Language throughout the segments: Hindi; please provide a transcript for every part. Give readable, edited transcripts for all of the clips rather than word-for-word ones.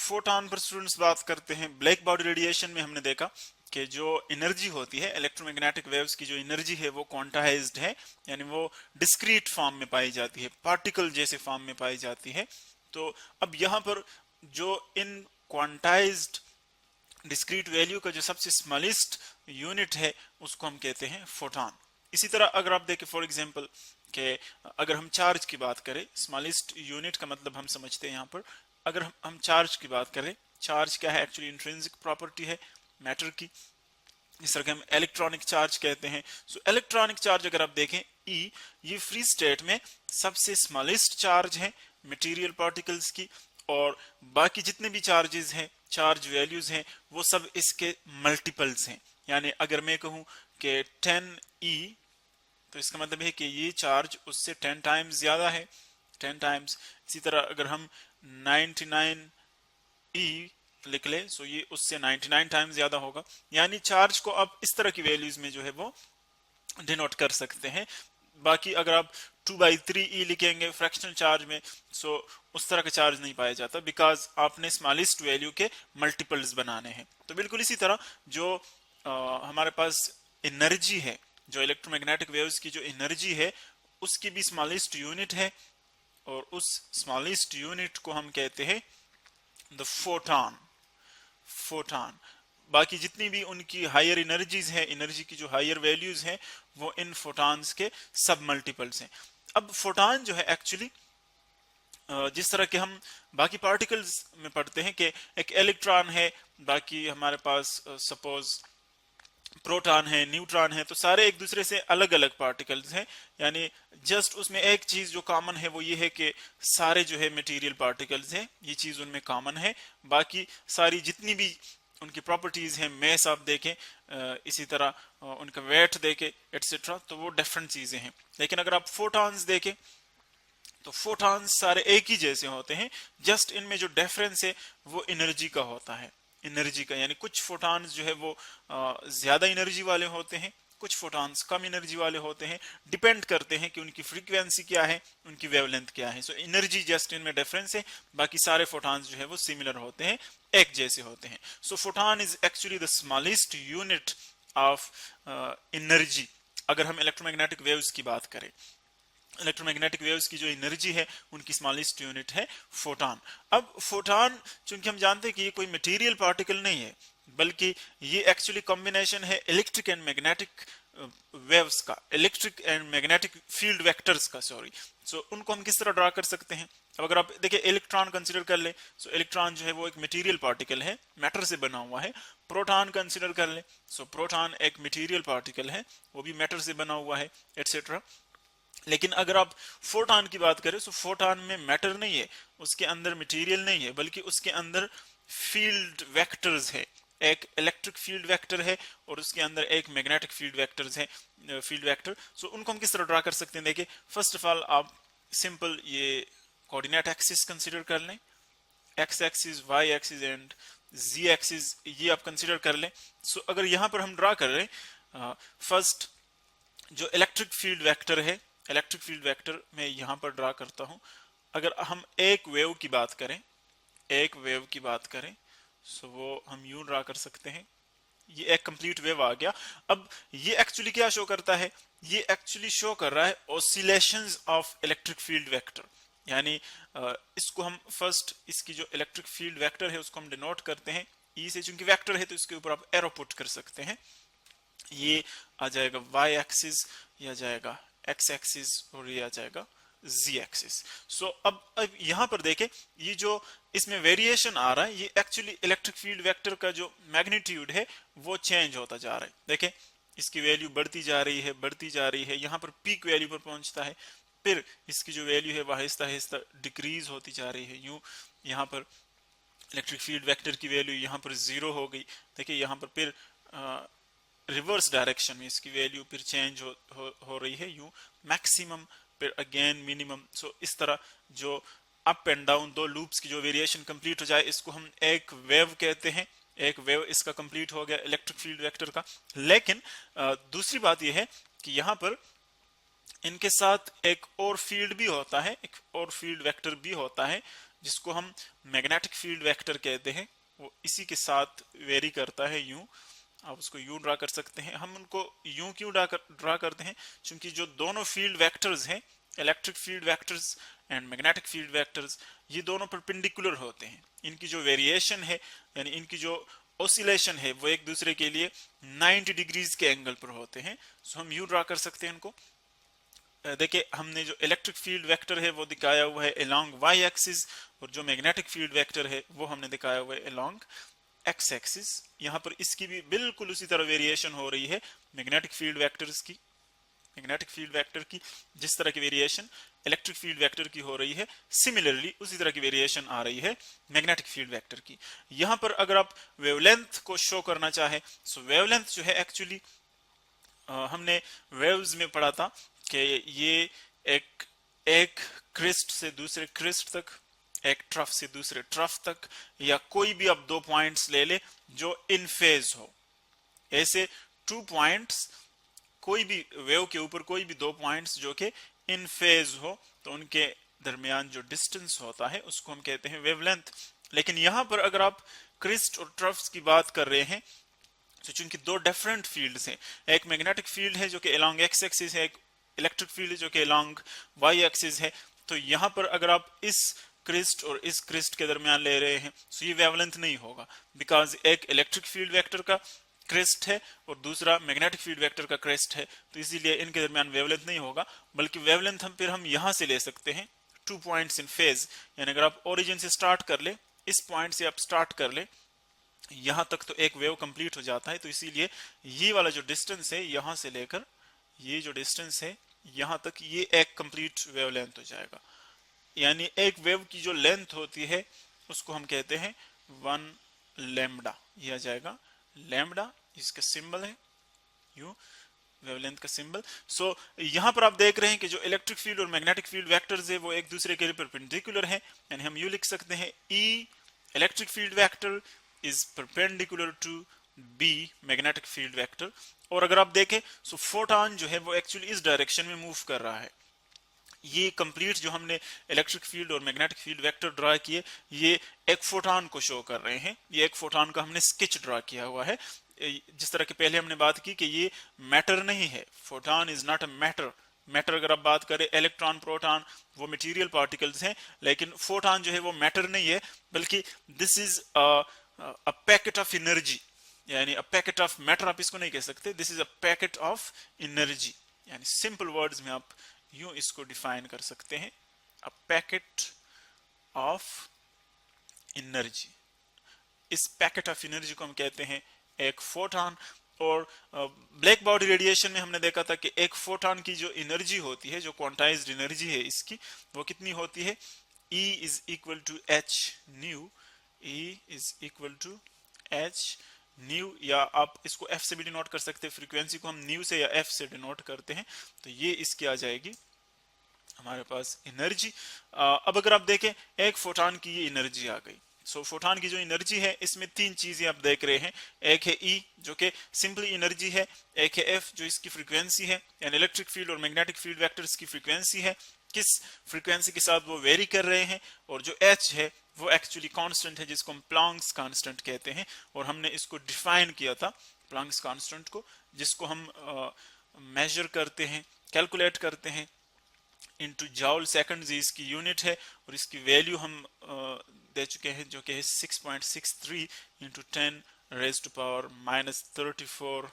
फोटॉन पर स्टूडेंट्स बात करते हैं। ब्लैक बॉडी रेडिएशन में हमने देखा कि जो एनर्जी होती है, इलेक्ट्रोमैग्नेटिक वेव्स की जो एनर्जी है वो क्वांटाइज्ड है, यानी वो डिस्क्रीट फॉर्म में पाई जाती है, पार्टिकल जैसे फॉर्म में पाई जाती है। तो अब यहाँ पर जो इन क्वांटाइज्ड डिस्क्रीट वैल्यू का जो सबसे स्मॉलेस्ट यूनिट है उसको हम कहते हैं फोटॉन। इसी तरह अगर आप देखें फॉर एग्जांपल कि अगर हम चार्ज की बात करें, स्मॉलेस्ट यूनिट का मतलब हम समझते हैं यहाँ पर, अगर हम चार्ज की बात करें, चार्ज क्या है? एक्चुअली इंट्रिंसिक प्रॉपर्टी है मैटर की, इस तरह के हम इलेक्ट्रॉनिक चार्ज कहते हैं। सो इलेक्ट्रॉनिक चार्ज अगर आप देखें E, ये फ्री स्टेट में सबसे स्मॉलेस्ट चार्ज है मटेरियल पार्टिकल्स की, और बाकी जितने भी चार्जेस हैं, चार्ज वैल्यूज हैं, वो सब इसके मल्टीपल्स हैं। यानी अगर मैं कहूं कि 10E, तो इसका मतलब है कि ये चार्ज उससे 10 टाइम्स ज्यादा है, 10 टाइम्स। इसी तरह अगर हम 99E लिख ले, सो ये उससे 99 टाइम्स ज्यादा होगा। यानी चार्ज को आप इस तरह की वैल्यूज में जो है वो डिनोट कर सकते हैं। बाकी अगर आप 2/3E लिखेंगे फ्रैक्शनल चार्ज में, सो उस तरह का चार्ज नहीं पाया जाता, बिकॉज आपने स्मॉलेस्ट वैल्यू के मल्टीपल्स बनाने हैं। तो बिल्कुल इसी तरह जो हमारे पास एनर्जी है, जो इलेक्ट्रोमैग्नेटिक वेव्स की जो एनर्जी है, उसकी भी स्मॉलेस्ट यूनिट है, और उस स्मॉलेस्ट यूनिट को हम कहते हैं द फोटॉन। फोटॉन। बाकी जितनी भी उनकी हायर एनर्जीज हैं, एनर्जी की जो हायर वैल्यूज हैं, वो इन फोटॉन्स के सब मल्टीपल्स हैं। अब फोटॉन जो है एक्चुअली जिस तरह के हम बाकी पार्टिकल्स में पढ़ते हैं कि एक इलेक्ट्रॉन है, बाकी हमारे पास सपोज प्रोटॉन है, न्यूट्रॉन है, तो सारे एक दूसरे से अलग अलग पार्टिकल्स हैं। यानी जस्ट उसमें एक चीज जो कॉमन है वो ये है कि सारे जो है मटेरियल पार्टिकल्स हैं, ये चीज उनमें कॉमन है। बाकी सारी जितनी भी उनकी प्रॉपर्टीज हैं, मैस आप देखें, इसी तरह उनका वेट देखें एटसेट्रा, तो वो डिफरेंट चीजें हैं। लेकिन अगर आप फोटॉन्स देखें तो फोटॉन्स सारे एक ही जैसे होते हैं, जस्ट इनमें जो डिफरेंस है वो एनर्जी का होता है, एनर्जी का। यानी कुछ फोटॉन्स जो है वो ज्यादा एनर्जी वाले होते हैं, कुछ फोटॉन्स कम एनर्जी वाले होते हैं। डिपेंड करते हैं कि उनकी फ्रीक्वेंसी क्या है, उनकी वेवलेंथ क्या है। सो एनर्जी जस्ट इनमें डिफरेंस है, बाकी सारे फोटॉन्स जो है वो सिमिलर होते हैं, एक जैसे होते हैं। So photon is actually the smallest unit of energy अगर हम इलेक्ट्रोमैग्नेटिक वेव्स की बात करें। इलेक्ट्रोमैग्नेटिक वेव्स की जो एनर्जी है उनकी स्मॉलेस्ट यूनिट है फोटॉन। अब फोटॉन चूंकि हम जानते हैं कि ये कोई मटेरियल पार्टिकल नहीं है, बल्कि ये एक्चुअली कॉम्बिनेशन है इलेक्ट्रिक एंड मैग्नेटिक वेव्स का, electric and magnetic field vectors का, सॉरी। सो उनको हम किस तरह ड्रा कर सकते हैं? अब अगर आप देखिए इलेक्ट्रॉन कंसीडर कर ले, सो इलेक्ट्रॉन जो है वो एक मटेरियल पार्टिकल है, मैटर से बना हुआ है। प्रोटॉन कंसीडर कर ले, सो प्रोटॉन एक मटेरियल पार्टिकल है, वो भी मैटर से बना हुआ है, एटसेट्रा। लेकिन अगर आप फोटॉन की बात करें तो फोटॉन में मैटर नहीं है, उसके अंदर मटेरियल नहीं है, बल्कि उसके अंदर फील्ड वेक्टर्स है। एक इलेक्ट्रिक फील्ड वेक्टर है और उसके अंदर एक मैग्नेटिक फील्ड वेक्टर्स है, फील्ड वेक्टर। सो उनको हम किस तरह ड्रा कर सकते हैं? देखिए फर्स्ट ऑफ ऑल आप सिंपल ये कोऑर्डिनेट एक्सिस कंसीडर कर लें, X axis, Y axis and Z axis, ये आप कंसीडर कर लें। सो अगर यहां पर हम ड्रा कर रहे हैं, फर्स्ट जो इलेक्ट्रिक फील्ड वेक्टर है, इलेक्ट्रिक फील्ड वेक्टर मैं यहां पर ड्रा करता हूं। अगर हम एक वेव की बात करें, एक वेव की बात करें, सो वो हम यूं ड्रा कर सकते हैं। ये एक कंप्लीट वेव आ गया। अब ये एक्चुअली क्या शो करता है? ये एक्चुअली शो कर रहा है oscillations of electric field vector. यानी इसको हम फर्स्ट, इसकी जो इलेक्ट्रिक फील्ड वेक्टर है उसको हम डिनोट करते हैं ई से, चूंकि वेक्टर है तो इसके ऊपर आप एरो पुट कर सकते हैं। ये आ जाएगा वाई एक्सिस, ये आ जाएगा एक्स एक्सिस, और ये आ जाएगा जी एक्सिस। सो अब यहां पर देखें, ये जो इसमें वेरिएशन आ रहा है, ये एक्चुअली इलेक्ट्रिक फील्ड वेक्टर का जो मैग्नीट्यूड है वो चेंज होता जा रहा है। देखें इसकी वैल्यू बढ़ती जा रही है, बढ़ती जा रही है, यहां पर पीक वैल्यू पर पहुंचता है, फिर इसकी जो वैल्यू है वह आहिस्ता आहिस्ता डिक्रीज होती जा रही है। यूं यहाँ पर इलेक्ट्रिक फील्ड वेक्टर की वैल्यू यहाँ पर 0 हो गई। देखिए यहाँ पर फिर रिवर्स डायरेक्शन में इसकी वैल्यू फिर चेंज हो रही है, यूं मैक्सिमम फिर अगेन मिनिमम। सो इस तरह जो अप एंड डाउन दो लूप्स की जो वेरिएशन कंप्लीट हो जाए, इसको हम एक वेव कहते हैं। एक वेव इसका कंप्लीट हो गया इलेक्ट्रिक फील्ड वेक्टर का। लेकिन दूसरी बात यह है कि यहाँ पर इनके साथ एक और फील्ड भी होता है, एक और फील्ड वेक्टर भी होता है जिसको हम मैग्नेटिक फील्ड वेक्टर कहते हैं। वो इसी के साथ वेरी करता है यूं, आप उसको यूं ड्रा कर सकते हैं। हम उनको यूं क्यों ड्रा करते हैं, क्योंकि जो दोनों फील्ड वेक्टर्स हैं, electric field vectors and magnetic field vectors, ये दोनों परपेंडिकुलर होते हैं। इनकी जो वेरिएशन है, यानी इनकी जो ऑसिलेशन है, वो एक दूसरे के लिए 90 डिग्रीज के एंगल पर होते हैं। सो हम यूं ड्रा कर सकते हैं इनको। देखिए, हमने जो इलेक्ट्रिक फील्ड वेक्टर है वो दिखाया हुआ है अलोंग वाई एक्सिस, और जो मैग्नेटिक फील्ड वेक्टर है वो हमने दिखाया हुआ है अलोंग एक्स एक्सिस। यहाँ पर इसकी भी बिल्कुल उसी तरह वेरिएशन हो रही है मैग्नेटिक फील्ड वेक्टर्स की, मैग्नेटिक फील्ड वेक्टर की जिस तरह की वेरिएशन इलेक्ट्रिक फील्ड वेक्टर की हो रही है, सिमिलरली उसी तरह की वेरिएशन आ रही है मैग्नेटिक फील्ड वेक्टर की। यहाँ पर अगर आप वेवलेंथ को शो करना चाहे, सो वेवलेंथ जो है एक्चुअली हमने वेव्स में पढ़ा था कि ये एक एक क्रिस्ट से दूसरे क्रिस्ट तक, एक ट्रफ से दूसरे ट्रफ तक, या कोई भी आप दो पॉइंट्स ले ले जो इन फेज हो, ऐसे 2 पॉइंट्स, कोई भी वेव के ऊपर कोई भी 2 पॉइंट्स जो कि इन फेज हो, तो उनके दरमियान जो डिस्टेंस होता है उसको हम कहते हैं वेवलेंथ। लेकिन यहां पर अगर आप क्रिस्ट और ट्रफ्स की बात कर रहे हैं, तो चूंकि दो डिफरेंट फील्ड्स हैं, एक मैग्नेटिक फील्ड है जो कि अलोंग एक्स एक्सिस है, एक इलेक्ट्रिक फील्ड है जो कि अलोंग वाई एक्सिस है, तो यहां पर अगर आप इस क्रिस्ट और इस क्रिस्ट के दरमियान ले रहे हैं, तो ये वेवलेंथ नहीं होगा, बिकॉज एक इलेक्ट्रिक फील्ड वेक्टर का क्रेस्ट है और दूसरा मैग्नेटिक फील्ड वेक्टर का क्रेस्ट है, तो इसीलिए इनके दरमियान वेवलेंथ नहीं होगा। बल्कि वेवलेंथ हम फिर यहां से ले सकते हैं 2 पॉइंट्स इन फेज, यानी अगर आप ओरिजिन से स्टार्ट कर ले, इस पॉइंट से आप स्टार्ट कर ले, यहां तक तो एक वेव कंप्लीट हो जाता है, तो इसीलिए ये वाला जो डिस्टेंस है यहां से लेकर ये जो डिस्टेंस है यहां तक, ये एक कंप्लीट वेवलेंथ हो जाएगा। यानी एक वेव की जो लेंथ होती है उसको हम कहते हैं 1 लैम्बडा, यह आ जाएगा लैम्बडा, इसका सिंबल है यू, वेवलेंथ का सिंबल। सो यहां पर आप देख रहे हैं कि जो इलेक्ट्रिक फील्ड और मैग्नेटिक फील्ड वेक्टर्स है वो एक दूसरे के लिए परपेंडिकुलर है, यानी हम यू लिख सकते हैं E electric field vector is perpendicular to B magnetic field vector. और अगर आप देखें, सो फोटॉन जो है वो एक्चुअली इस डायरेक्शन में मूव कर रहा है। ये कंप्लीट जो हमने इलेक्ट्रिक फील्ड और मैग्नेटिक फील्ड वेक्टर ड्रा किए, ये एक फोटॉन को शो कर रहे हैं। ये एक फोटॉन का हमने स्केच ड्रा किया हुआ है। जिस तरह के पहले हमने बात की कि ये मैटर नहीं है, photon is not a matter. Matter अगर आप बात करें, इलेक्ट्रॉन प्रोटॉन वो मटेरियल पार्टिकल्स हैं, लेकिन फोटॉन जो है वो मैटर नहीं है, बल्कि this is a packet of energy, यानी अ पैकेट ऑफ मैटर आप इसको नहीं कह सकते, this is a packet of energy. यानी सिंपल वर्ड्स में आप यूं इसको डिफाइन कर सकते हैं, अ पैकेट ऑफ एनर्जी। इस पैकेट ऑफ एनर्जी को हम कहते हैं एक फोटॉन। और ब्लैक बॉडी रेडिएशन में हमने देखा था कि एक फोटॉन की जो एनर्जी होती है, जो क्वांटाइज्ड एनर्जी है इसकी, वो कितनी होती है, E is equal to h nu, E is equal to h nu, या आप इसको F से भी डिनोट कर सकते हैं, फ्रीक्वेंसी को हम न्यू से या F से डिनोट करते हैं, तो ये इसकी आ जाएगी हमारे पास एनर्जी। अब अगर आप देखें, एक फोटॉन की ये एनर्जी आ गई। सो फोटॉन की जो एनर्जी है इसमें 3 चीजें आप देख रहे हैं, एक है E जो कि सिंपली एनर्जी है, एक है F जो इसकी फ्रीक्वेंसी है, यानी इलेक्ट्रिक फील्ड और मैग्नेटिक फील्ड वेक्टर्स की फ्रीक्वेंसी है, किस फ्रीक्वेंसी के साथ वो वेरी कर रहे हैं, और जो H है वो एक्चुअली कांस्टेंट है जिसको हम प्लैंक्स कांस्टेंट कहते हैं, और हमने इसको डिफाइन किया था प्लैंक्स कांस्टेंट को, जिसको हम मेजर करते हैं, कैलकुलेट करते हैं इनटू जॉल सेकंड्स इसकी यूनिट है, और इसकी वैल्यू हम दे चुके हैं जो कि है 6.63 into 10 raise to power -34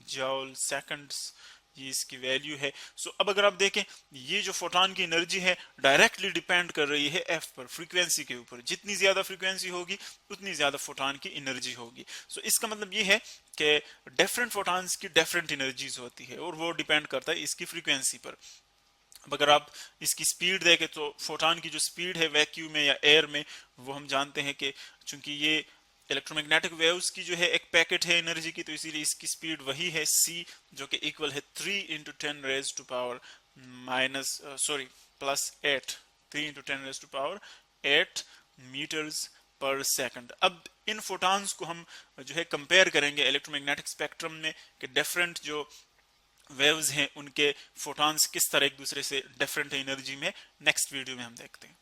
joule seconds, ये इसकी वैल्यू है। सो अब अगर आप देखें, ये जो फोटॉन की एनर्जी है डायरेक्टली डिपेंड कर रही है F पर, फ्रीक्वेंसी के ऊपर। जितनी ज्यादा फ्रीक्वेंसी होगी उतनी ज्यादा फोटॉन की एनर्जी होगी। सो इसका मतलब ये है कि डिफरेंट फोटॉन्स की डिफरेंट एनर्जीज होती है, और वो डिपेंड करता है इसकी फ्रीक्वेंसी पर। अब अगर आप इसकी स्पीड देखें, तो फोटॉन की जो स्पीड है वैक्यूम में या एयर में, वो हम जानते हैं कि चूंकि ये इलेक्ट्रोमैग्नेटिक वेव्स की जो है एक पैकेट है एनर्जी की, तो इसीलिए इसकी स्पीड वही है c, जो कि इक्वल है 3 into 10 raise to power +8, 3 into 10 raise to power 8 metres पर सेकंड। अब इन फोटॉन्स को हम जो है कंपेयर करेंगे इलेक्ट्रोमैग्नेटिक स्पेक्ट्रम में कि डिफरेंट जो वेव्स हैं उनके फोटॉन्स किस तरह एक दूसरे से डिफरेंट एनर्जी में, नेक्स्ट वीडियो में हम देखते हैं।